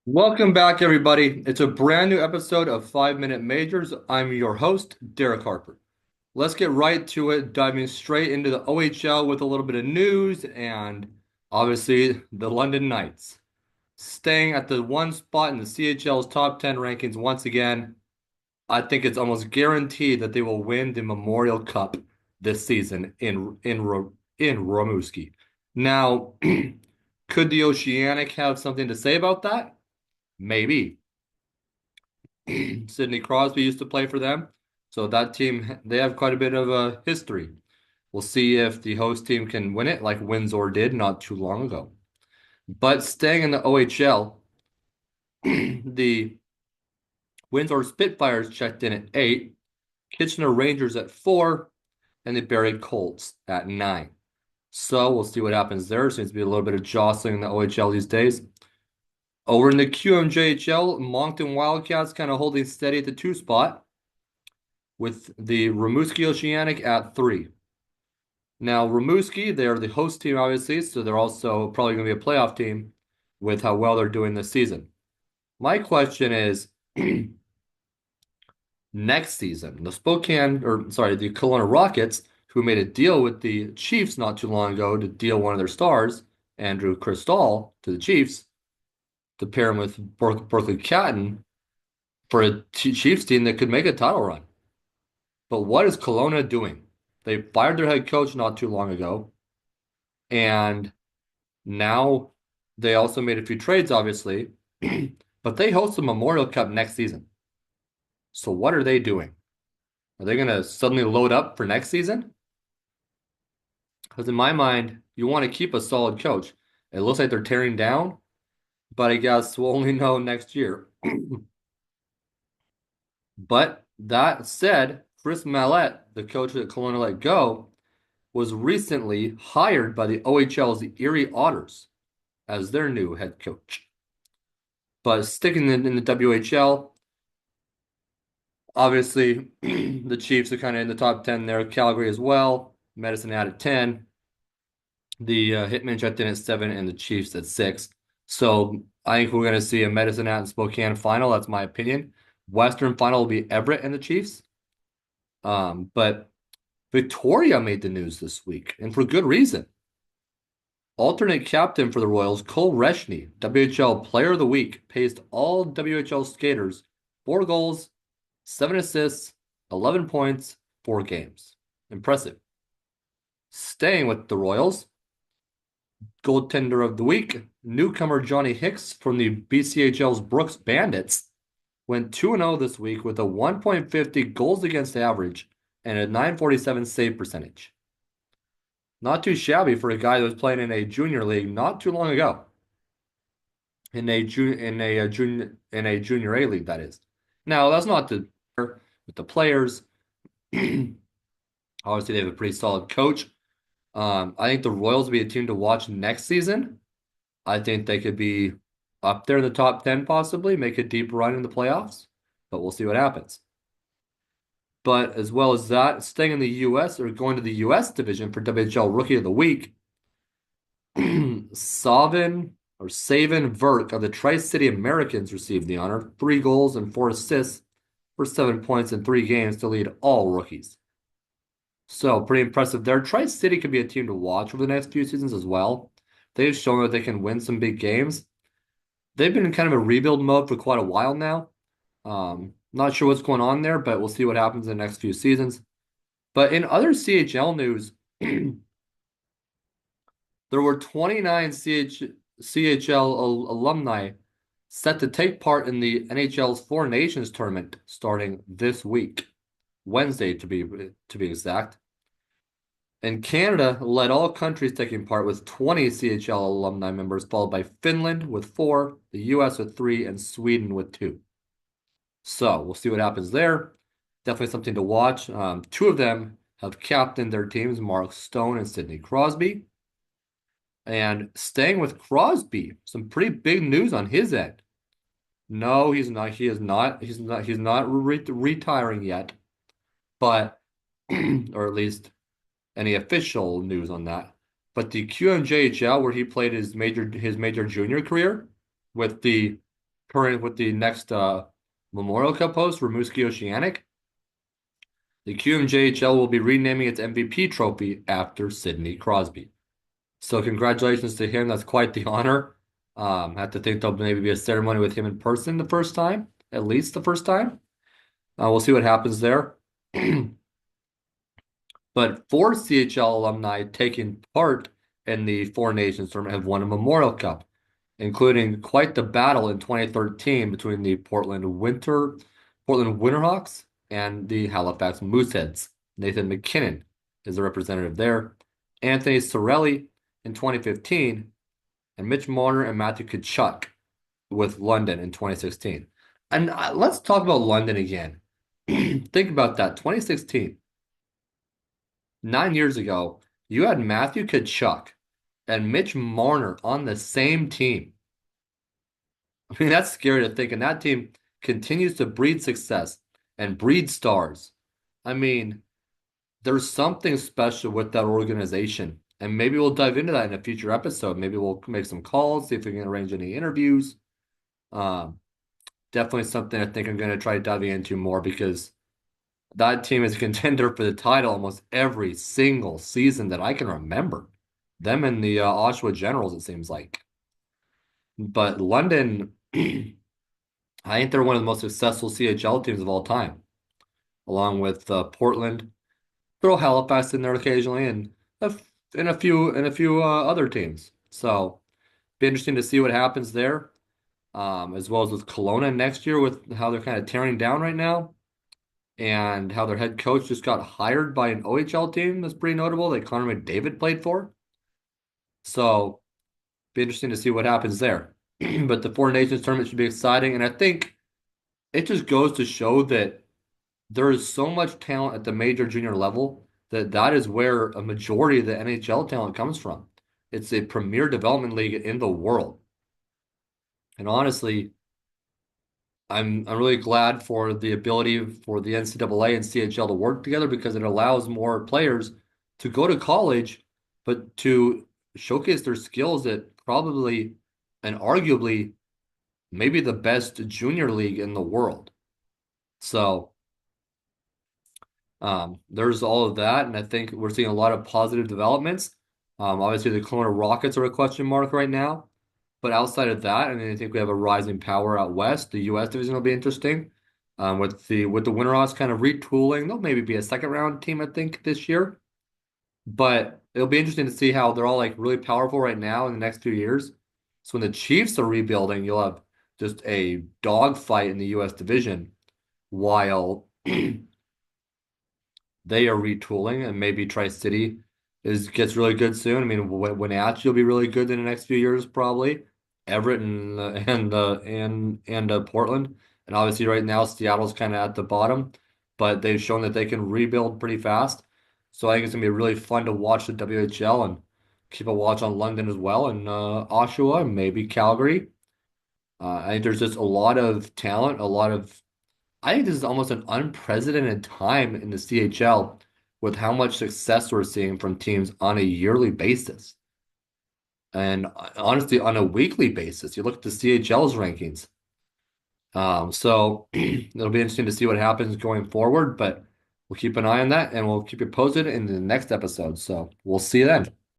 Welcome back, everybody. It's a brand new episode of 5 Minute Majors. I'm your host, Derek Harper. Let's get right to it, diving straight into the OHL with a little bit of news and obviously the London Knights. Staying at the one spot in the CHL's top 10 rankings once again. I think it's almost guaranteed that they will win the Memorial Cup this season in Rimouski. Now, could the Oceanic have something to say about that? Maybe. Sidney Crosby used to play for them. So that team, they have quite a bit of a history. We'll see if the host team can win it like Windsor did not too long ago. But staying in the OHL, the Windsor Spitfires checked in at 8, Kitchener Rangers at 4, and the Barrie Colts at 9. So we'll see what happens there. Seems to be a little bit of jostling in the OHL these days. Over in the QMJHL, Moncton Wildcats kind of holding steady at the 2 spot, with the Rimouski Oceanic at 3. Now, Rimouski, they're the host team, obviously, so they're also probably going to be a playoff team with how well they're doing this season. My question is, next season, the the Kelowna Rockets, who made a deal with the Chiefs not too long ago to deal one of their stars, Andrew Cristall, to the Chiefs, to pair him with Berkeley Catton for a Chiefs team that could make a title run. But what is Kelowna doing? They fired their head coach not too long ago, and now they also made a few trades, obviously, but they host the Memorial Cup next season. So what are they doing? Are they going to suddenly load up for next season? Because in my mind, you want to keep a solid coach. It looks like they're tearing down, but I guess we'll only know next year. But that said, Chris Mallette, the coach that Kelowna let go, was recently hired by the OHL's Erie Otters as their new head coach. But sticking in the WHL, obviously the Chiefs are kind of in the top 10 there. Calgary as well. Medicine out at 10. The Hitmen checked in at 7 and the Chiefs at 6. So I think we're going to see a Medicine Hat and Spokane final. That's my opinion. Western final will be Everett and the Chiefs. But Victoria made the news this week, and for good reason. Alternate captain for the Royals, Cole Reshney, WHL Player of the Week, paced all WHL skaters, 4 goals, 7 assists, 11 points, 4 games. Impressive. Staying with the Royals, goaltender of the week, newcomer Johnny Hicks from the BCHL's Brooks Bandits, went 2-0 this week with a 1.50 goals against average and a 947 save percentage. Not too shabby for a guy that was playing in a junior league not too long ago. In a junior A league, that is. Now, that's not with the players. Obviously, they have a pretty solid coach. I think the Royals will be a team to watch next season. I think they could be up there in the top 10, possibly, make a deep run in the playoffs, but we'll see what happens. But as well as that, staying in the U.S. or going to the U.S. division for WHL Rookie of the Week, Savin Verk of the Tri-City Americans received the honor. 3 goals and 4 assists for 7 points in 3 games to lead all rookies. So pretty impressive there. Tri-City could be a team to watch over the next few seasons as well. They've shown that they can win some big games. They've been in kind of a rebuild mode for quite a while now. Not sure what's going on there, but we'll see what happens in the next few seasons. But in other CHL news, there were 29 CHL alumni set to take part in the NHL's Four Nations tournament starting this week, Wednesday to be exact. And Canada led all countries taking part with 20 CHL alumni members, followed by Finland with 4, the US with 3, and Sweden with 2. So we'll see what happens there. Definitely something to watch. 2 of them have captained their teams, Mark Stone and Sidney Crosby. And staying with Crosby, some pretty big news on his end. No, he's not. He is not. He's not retiring yet, but or at least any official news on that. But the QMJHL, where he played his major junior career with the current with the next Memorial Cup host, Rimouski Oceanic. The QMJHL will be renaming its MVP trophy after Sidney Crosby. So congratulations to him. That's quite the honor. I have to think there'll maybe be a ceremony with him in person the first time, at least the first time. We'll see what happens there. But four CHL alumni taking part in the Four Nations tournament have won a Memorial Cup, including quite the battle in 2013 between the Portland Winterhawks and the Halifax Mooseheads. Nathan McKinnon is the representative there. Anthony Sorelli in 2015, and Mitch Marner and Matthew Tkachuk with London in 2016. And let's talk about London again. Think about that. 2016, 9 years ago, you had Matthew Tkachuk and Mitch Marner on the same team. I mean, that's scary to think. And that team continues to breed success and breed stars. I mean, there's something special with that organization. And maybe we'll dive into that in a future episode. Maybe we'll make some calls, see if we can arrange any interviews. Um, Definitely something I think I'm going to try diving into more because that team is a contender for the title almost every single season that I can remember. Them and the Oshawa Generals, it seems like. But London, I think they're one of the most successful CHL teams of all time, along with Portland. Throw Halifax in there occasionally, and a few other teams. So be interesting to see what happens there, as well as with Kelowna next year with how they're kind of tearing down right now, and how their head coach just got hired by an OHL team that's pretty notable that Connor McDavid played for. So be interesting to see what happens there. But the Four Nations tournament should be exciting, and I think it just goes to show that there is so much talent at the major junior level that that is where a majority of the NHL talent comes from. It's a premier development league in the world. And honestly, I'm really glad for the ability for the NCAA and CHL to work together because it allows more players to go to college, but to showcase their skills at probably and arguably maybe the best junior league in the world. So there's all of that, and I think we're seeing a lot of positive developments. Obviously, the Kelowna Rockets are a question mark right now, but outside of that, I mean, I think we have a rising power out west. The U.S. division will be interesting. With the Winterhawks kind of retooling, they'll maybe be a second round team, I think, this year. But it'll be interesting to see how they're all like really powerful right now in the next few years. So when the Chiefs are rebuilding, you'll have just a dogfight in the U.S. division while they are retooling, and maybe Tri-City is gets really good soon. I mean, Wenatchee will be really good in the next few years, probably. Everett and Portland, and obviously right now Seattle's kind of at the bottom, but they've shown that they can rebuild pretty fast. So I think it's gonna be really fun to watch the WHL and keep a watch on London as well, and Oshawa, and maybe Calgary. I think there's just a lot of talent, a lot of I think this is almost an unprecedented time in the CHL with how much success we're seeing from teams on a yearly basis. And honestly, on a weekly basis, you look at the CHL's rankings. So it'll be interesting to see what happens going forward, but we'll keep an eye on that and we'll keep you posted in the next episode. So we'll see you then.